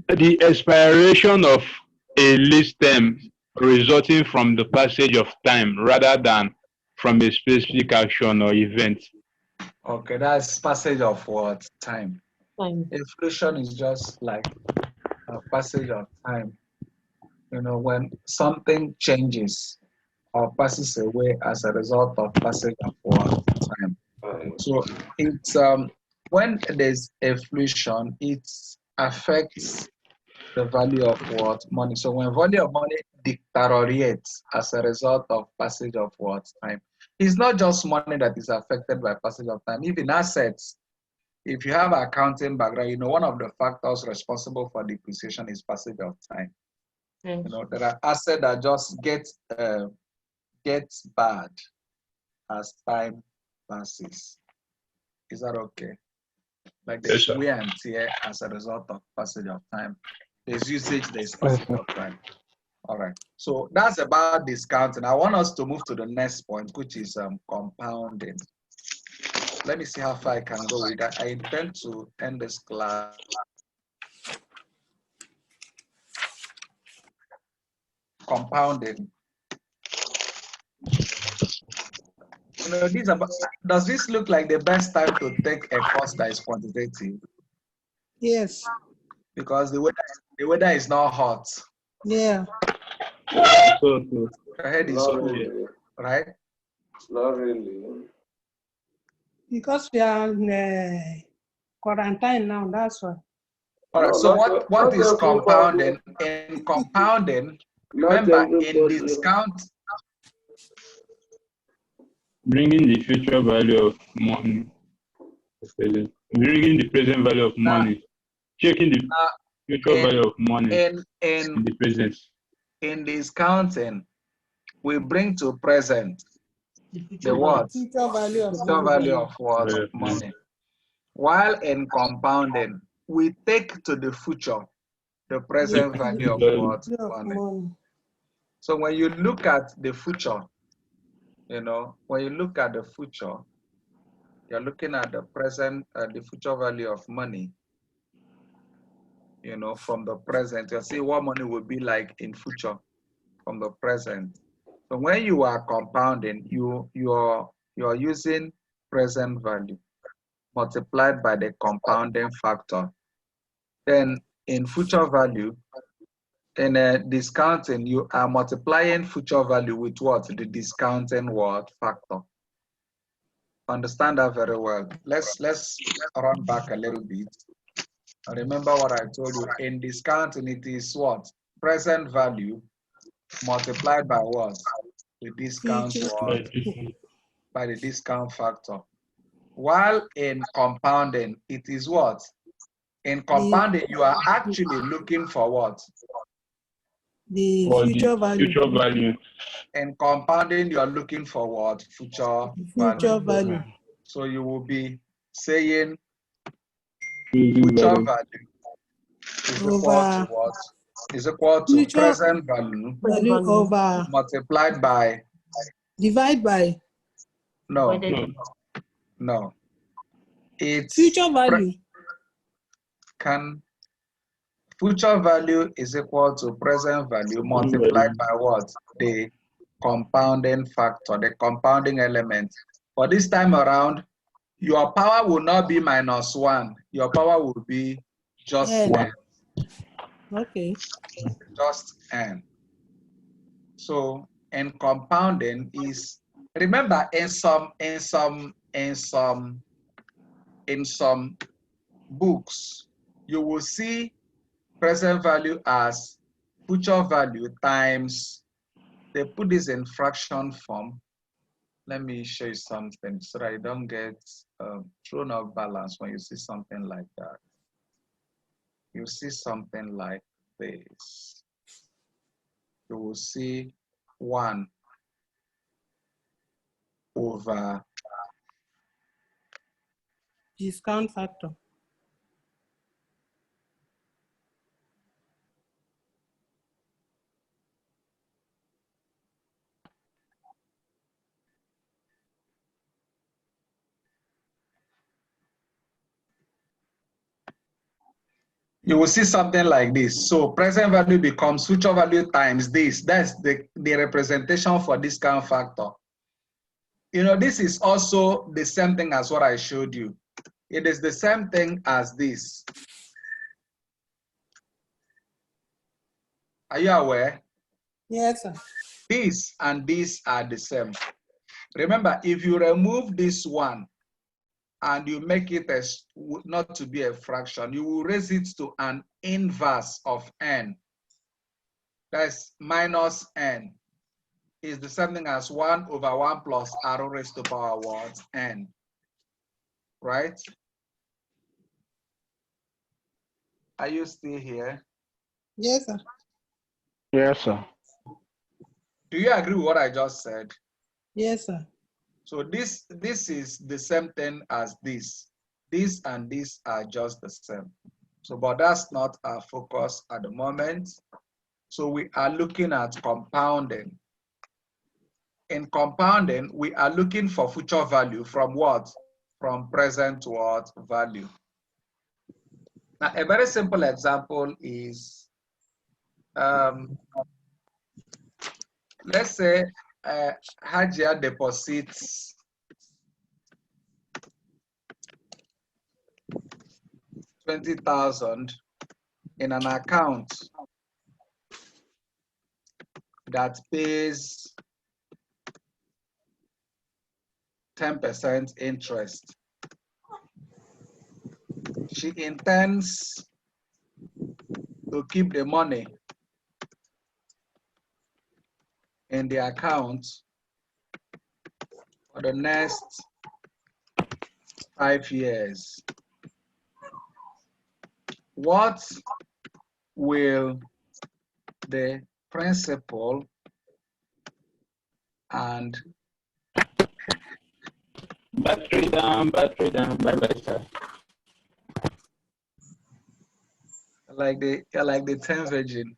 The expiration of a lease term resulting from the passage of time rather than from a specific action or event. Okay, that's passage of what? Time. Time. Inflation is just like a passage of time. You know, when something changes or passes away as a result of passage of what? Time. So it's when there's inflation, it affects the value of what? Money. So when value of money deteriorates as a result of passage of what? Time. It's not just money that is affected by passage of time. Even assets, if you have an accounting background, you know one of the factors responsible for depreciation is passage of time. Yes. You know, there are assets that just get bad as time passes. Is that okay? Like there's Yes, sir. wear and tear as a result of passage of time. There's usage, there's passage of time. All right. So that's about discounting. I want us to move to the next point, which is compounding. Let me see how far I can go with that. I intend to end this class. Compounding. You know, does this look like the best time to take a course that is quantitative? Yes. Because the weather is not hot. Yeah. So, Your head is Not cool, really. right? Not really. Because we are in quarantine now, that's why. All right. No, So not what is everybody. compounding? In compounding, Not remember in everybody. discount. bringing the future value of money, bringing the present value of Now, money, checking the future value of money in in the present. in discounting, we bring to present The the future what? Future value of Future money. value of what? Value of money. Money. While in compounding, we take to the future the present value of what? Value of Money. money. So when you look at the future, you know, when you look at the future, you're looking at the present, the future value of money. You know, from the present, you see what money will be like in future from the present. So when you are compounding, you are using present value multiplied by the compounding factor. Then in future value, in a discounting, you are multiplying future value with what? The discounting what? Factor. Understand that very well. Let's run back a little bit. Remember what I told you. In discounting, it is what? Present value multiplied by what? The discount Future. what? By the discount factor. While in compounding, it is what? In compounding, you are actually looking for what? The for future the value. future value. In compounding, you are looking for what? Future value. Future value. So you will be saying Future future value. value is equal to Over what? Is equal to future present value value over multiplied by, divide by no, Divided. no. It's future value. Future value is equal to present value multiplied by what? The compounding factor, the compounding element. For this time around, your power will not be -1. Your power will be just N. n. Okay. Just n. So in compounding is, remember, in some books, you will see present value as future value times, they put this in fraction form. Let me show you something so that you don't get thrown off balance when you see something like that. You see something like this. You will see 1 over Discount factor. you will see something like this. So present value becomes future value times this. That's the representation for discount factor. You know, this is also the same thing as what I showed you. It is the same thing as this. Are you aware? Yes, sir. This and this are the same. Remember, if you remove this one and you make it as not to be a fraction, you will raise it to an inverse of n. That's minus n. Is the same thing as 1 over 1 plus r raised to power what? N. Right? Are you still here? Yes, sir. Yes, sir. Do you agree with what I just said? Yes, sir. So this is the same thing as this. This and this are just the same. So, but that's not our focus at the moment. So we are looking at compounding. In compounding, we are looking for future value from what? From present to what? Value. Now, a very simple example is, let's say Hajia deposits 20,000 in an account that pays 10% interest. She intends to keep the money in the account for the next 5 years. What will the principal and Battery down, bye bye, sir. like the 10 virgin.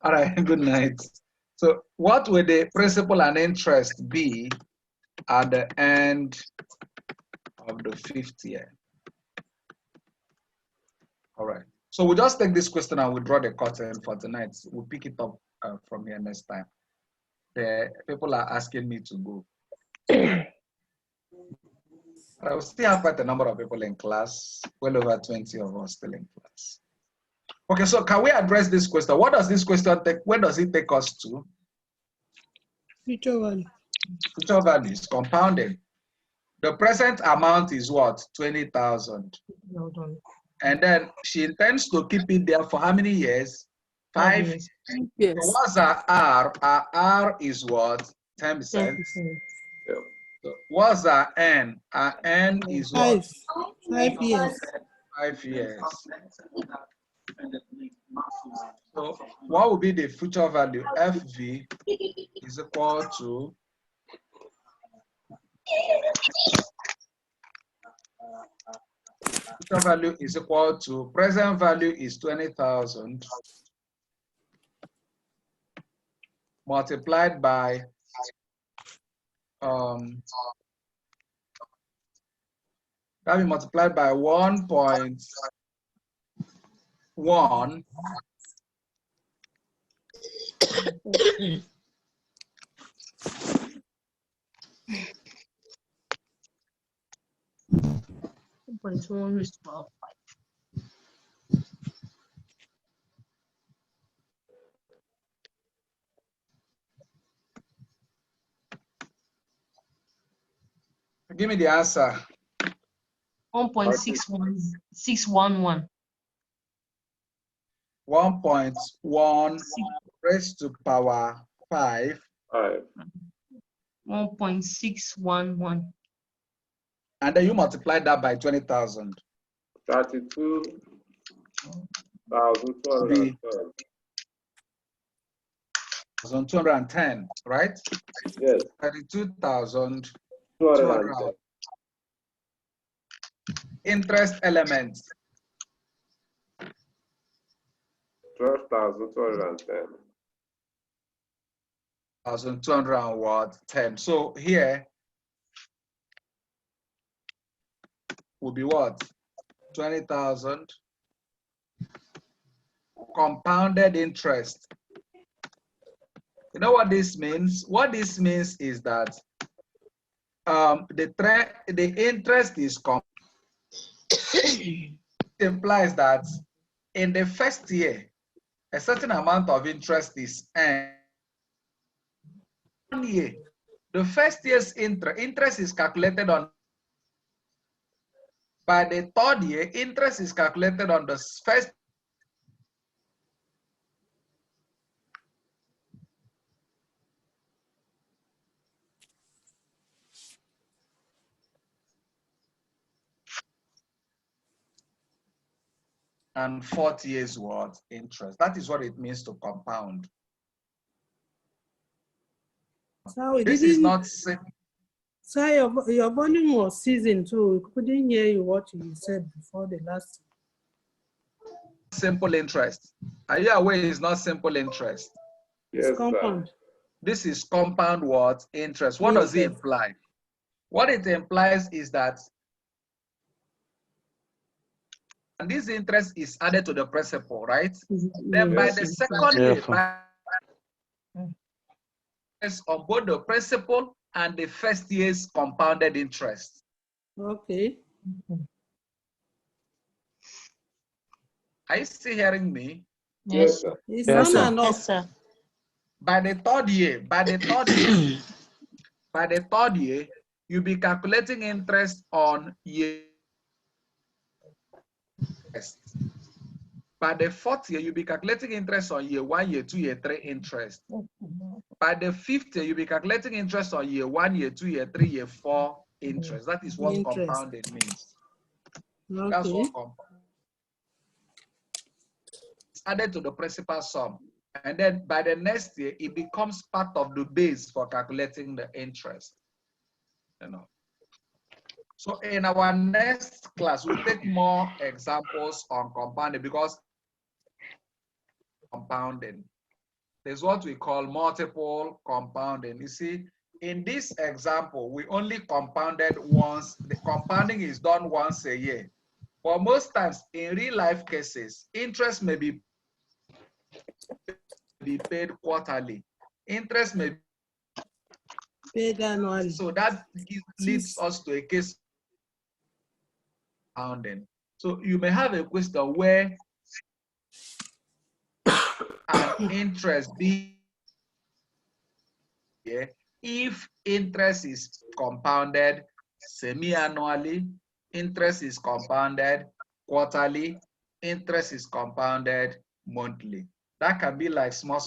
All right, good night. So what will the principal and interest be at the end of the 5th year? All right. So we'll just take this question and we'll draw the curtain for tonight. We'll pick it up from here next time. The people are asking me to go. I will still have quite a number of people in class, well over 20 of us still in class. Okay, so can we address this question? What does this question take? Where does it take us to? Future value. Future value is compounding. The present amount is what? 20,000. Well done. And then she intends to keep it there for how many years? 5 years. Yes. So what's our R? Our R is what? 10%. 10%. So what's our N? Our N is what? 5 years. 5 years. So what will be the future value? FV is equal to future value is equal to present value is 20,000 multiplied by that will multiplied by 1.1 1.1 is 12. Give me the answer. 1.611. 1.1 raised to power 5. 1.611. And then you multiply that by 20,000. 32,210. right? Yes. 32,200. Interest elements. 12,210. 1,210. So here will be what? 20,000 compounded interest. You know what this means? What this means is that the interest is implies that in the first year, a certain amount of interest is earned. 1 year, the first year's interest is calculated on. By the third year, interest is calculated on the first. And fourth year's what? Interest. That is what it means to compound. So we This is didn't. not Sir, your volume was seasoned, so we couldn't hear you what you said before the last. simple interest. Are you aware it's not simple interest? Yes, It's compound. This is compound what? Interest. What does it Interest. imply? What it implies is that and this interest is added to the principal, right? Then by the second year, on both the principal and the first year's compounded interest. Okay. Are you still hearing me? Yes. sir. It's Yes, on sir. and Yes, off. sir. By the third year, you'll be calculating interest on year. By the fourth year, you'll be calculating interest on year 1, year 2, year 3 interest. By the fifth year, you'll be calculating interest on year 1, year 2, year 3, year 4 interest. That is what Interest. compounding means. Okay. That's what compound. It's added to the principal sum. And then by the next year, it becomes part of the base for calculating the interest. You know. So in our next class, we'll take more examples on compounding because compounding. There's what we call multiple compounding. You see, in this example, we only compounded once. The compounding is done once a year. But most times in real life cases, interest may be paid quarterly. Interest may be Paid annually. so that leads us to a case of compounding. So you may have a question where an interest be if interest is compounded semi-annually, interest is compounded quarterly, interest is compounded monthly. That can be like small.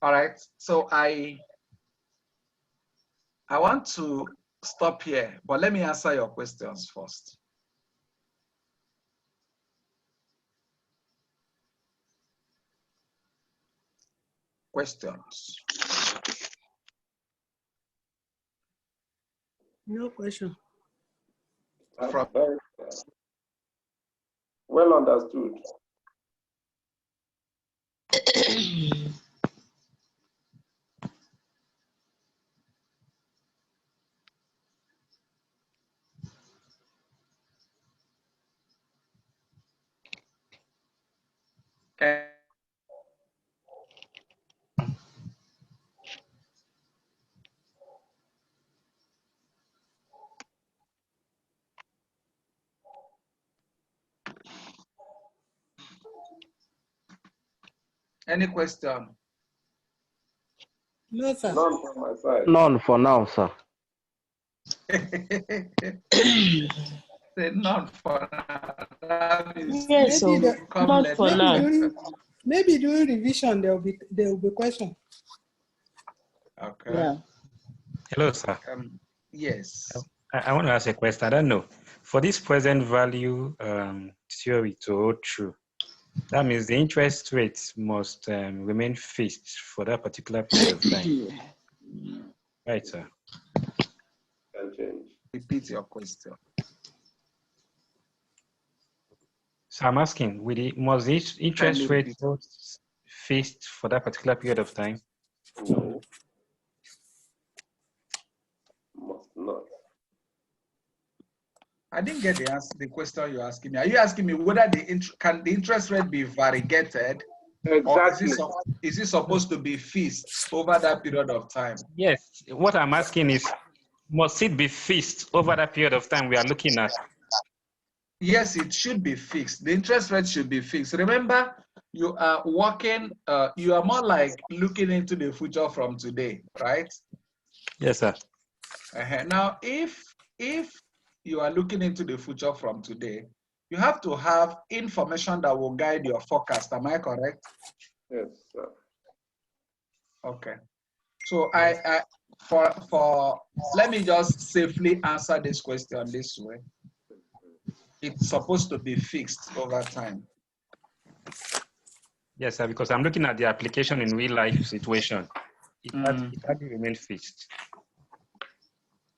All right, so I want to stop here, but let me answer your questions first. Questions? No question. From Well understood. any question? No, sir. None from my side. None for now, sir. Say none for now. That means Yes, Maybe so the, come not later. for now. maybe during revision there will be question. Okay. Yeah. Hello, sir. Yes. I want to ask a question. I don't know. For this present value theory to hold true, that means the interest rate must remain fixed for that particular period of time. Right, sir? Can change. Repeat your question. So I'm asking, must this interest Kindly rate repeat. hold fixed for that particular period of time? No. Must not. I didn't get the question you're asking me. Are you asking me whether can the interest rate be variegated, or Exactly. is it supposed to be fixed over that period of time? Yes. What I'm asking is, must it be fixed over that period of time we are looking at? Yes, it should be fixed. The interest rate should be fixed. Remember, you are working, you are more like looking into the future from today, right? Yes, sir. Now, if you are looking into the future from today, you have to have information that will guide your forecast. Am I correct? Yes, sir. Okay. So let me just safely answer this question this way. It's supposed to be fixed over time. Yes, sir, because I'm looking at the application in real life situation. It had to remain fixed.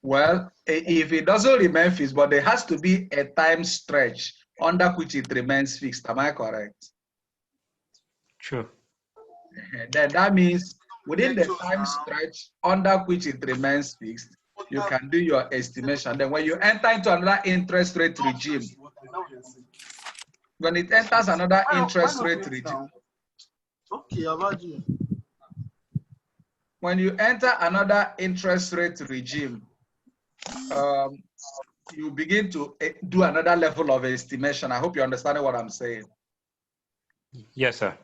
Well, if it doesn't remain fixed, but there has to be a time stretch under which it remains fixed. Am I correct? True. Then that means within the time stretch under which it remains fixed, you can do your estimation. Then when you enter into another interest rate regime, when it enters another interest rate regime, when you enter another interest rate regime, you begin to do another level of estimation. I hope you understand what I'm saying. Yes, sir.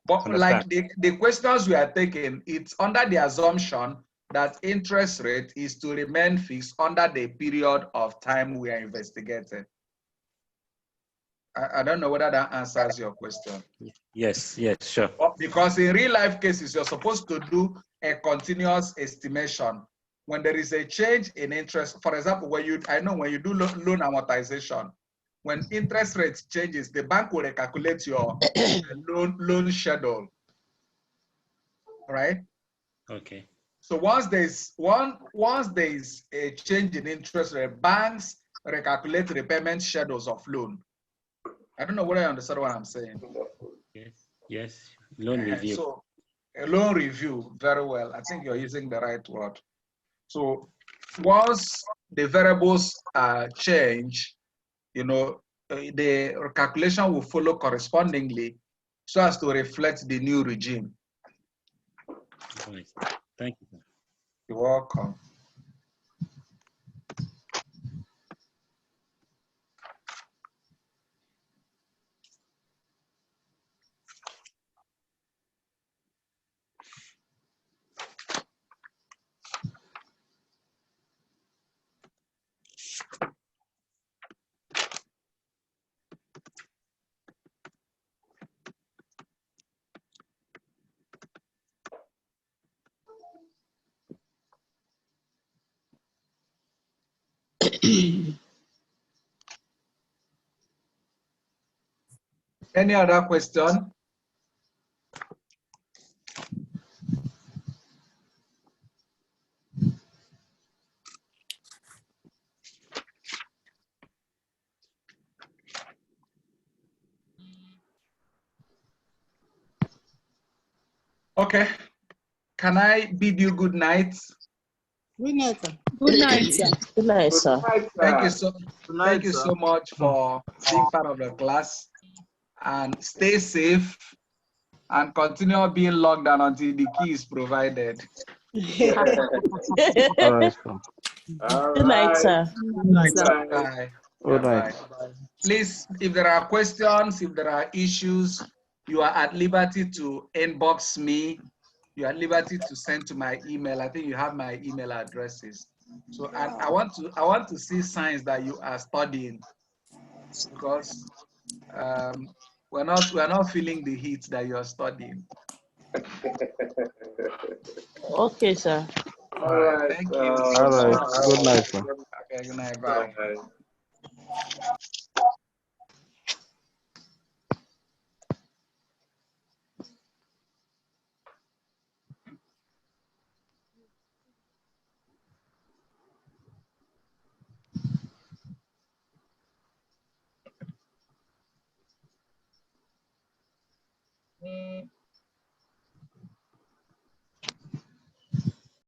But Understand. like the questions we are taking, it's under the assumption that interest rate is to remain fixed under the period of time we are investigating. I don't know whether that answers your question. Yes, sure. Because in real life cases, you're supposed to do a continuous estimation. When there is a change in interest, for example, when you do loan amortization, when interest rates changes, the bank will recalculate your loan schedule, right? Okay. So once there's a change in interest rate, banks recalculate repayment schedules of loan. I don't know whether you understand what I'm saying. Yes. Loan review. So a loan review, very well. I think you're using the right word. So once the variables change, the calculation will follow correspondingly so as to reflect the new regime. Right. Thank you, sir. You're welcome. Any other question? Okay. Can I bid you good night? Good night, sir. Good night, sir. Good night, sir. Thank you so much for being part of the class, and stay safe and continue being locked down until the key is provided. All right, sir. Good night, sir. Good night, sir. Bye. Good Yeah, night. bye. Please, if there are questions, if there are issues, you are at liberty to inbox me. You are at liberty to send to my email. I think you have my email addresses. So, and I want to see signs that you are studying, because we're not feeling the heat that you are studying. Okay, sir. All right. Thank you. All right. Good night, sir. Okay. Good night. Bye.